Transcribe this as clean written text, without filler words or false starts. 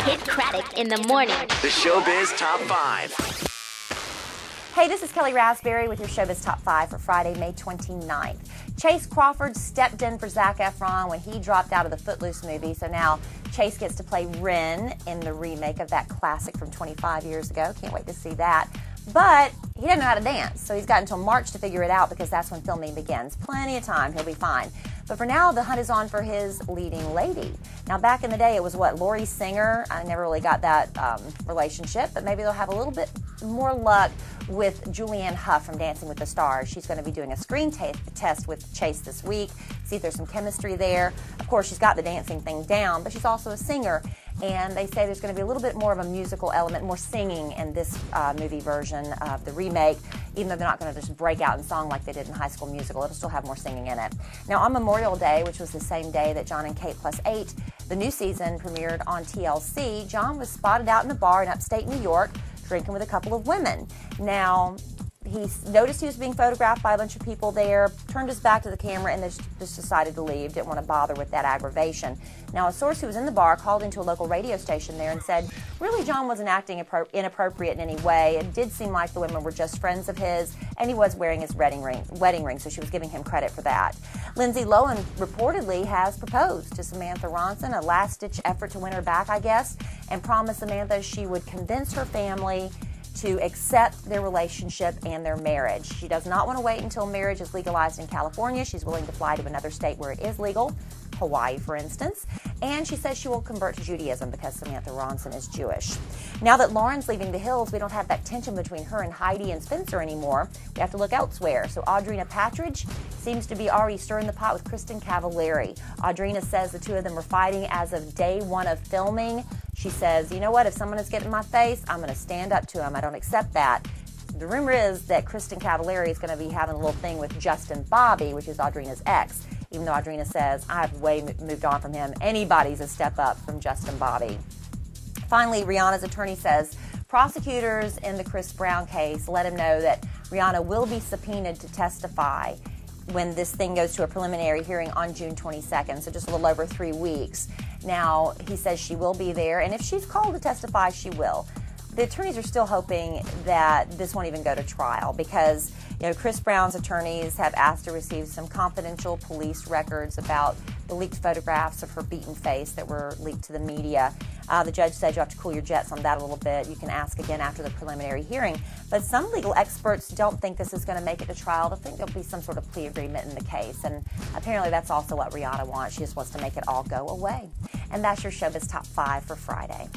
Kidd Kraddick in the morning. The Showbiz Top 5. Hey, this is Kellie Rasberry with your Showbiz Top 5 for Friday, May 29th. Chase Crawford stepped in for Zac Efron when he dropped out of the Footloose movie, so now Chase gets to play Ren in the remake of that classic from 25 years ago. Can't wait to see that. But he doesn't know how to dance, so he's got until March to figure it out because that's when filming begins. Plenty of time, he'll be fine. But for now, the hunt is on for his leading lady. Now, back in the day, it was Lori Singer. I never really got that relationship, but maybe they'll have a little bit more luck with Julianne Hough from Dancing with the Stars. She's going to be doing a screen test with Chase this week, see if there's some chemistry there. Of course, she's got the dancing thing down, but she's also a singer. And they say there's going to be a little bit more of a musical element, more singing in this movie version of the remake, even though they're not going to just break out in song like they did in High School Musical. It'll still have more singing in it. Now, on Memorial Day, which was the same day that John and Kate Plus 8, the new season premiered on TLC, John was spotted out in a bar in upstate New York drinking with a couple of women. Now, he noticed he was being photographed by a bunch of people there, turned his back to the camera, and just decided to leave. Didn't want to bother with that aggravation. Now, a source who was in the bar called into a local radio station there and said, really, John wasn't acting inappropriate in any way. It did seem like the women were just friends of his, and he was wearing his wedding ring, so she was giving him credit for that. Lindsay Lohan reportedly has proposed to Samantha Ronson, a last-ditch effort to win her back, I guess, and promised Samantha she would convince her family to accept their relationship and their marriage. She does not want to wait until marriage is legalized in California. She's willing to fly to another state where it is legal, Hawaii, for instance. And she says she will convert to Judaism because Samantha Ronson is Jewish. Now that Lauren's leaving the Hills, we don't have that tension between her and Heidi and Spencer anymore. We have to look elsewhere. So Audrina Patridge seems to be already stirring the pot with Kristin Cavallari. Audrina says the two of them were fighting as of day one of filming. She says, you know what, if someone is getting in my face, I'm going to stand up to them. I don't accept that. The rumor is that Kristin Cavallari is going to be having a little thing with Justin Bobby, which is Audrina's ex, even though Audrina says, I've way moved on from him. Anybody's a step up from Justin Bobby. Finally, Rihanna's attorney says prosecutors in the Chris Brown case let him know that Rihanna will be subpoenaed to testify when this thing goes to a preliminary hearing on June 22nd, so just a little over 3 weeks. Now, he says she will be there, and if she's called to testify, she will. The attorneys are still hoping that this won't even go to trial because, you know, Chris Brown's attorneys have asked to receive some confidential police records about the leaked photographs of her beaten face that were leaked to the media. The judge said you have to cool your jets on that a little bit. You can ask again after the preliminary hearing. But some legal experts don't think this is going to make it to trial. They think there'll be some sort of plea agreement in the case. And apparently that's also what Rihanna wants. She just wants to make it all go away. And that's your Showbiz Top 5 for Friday.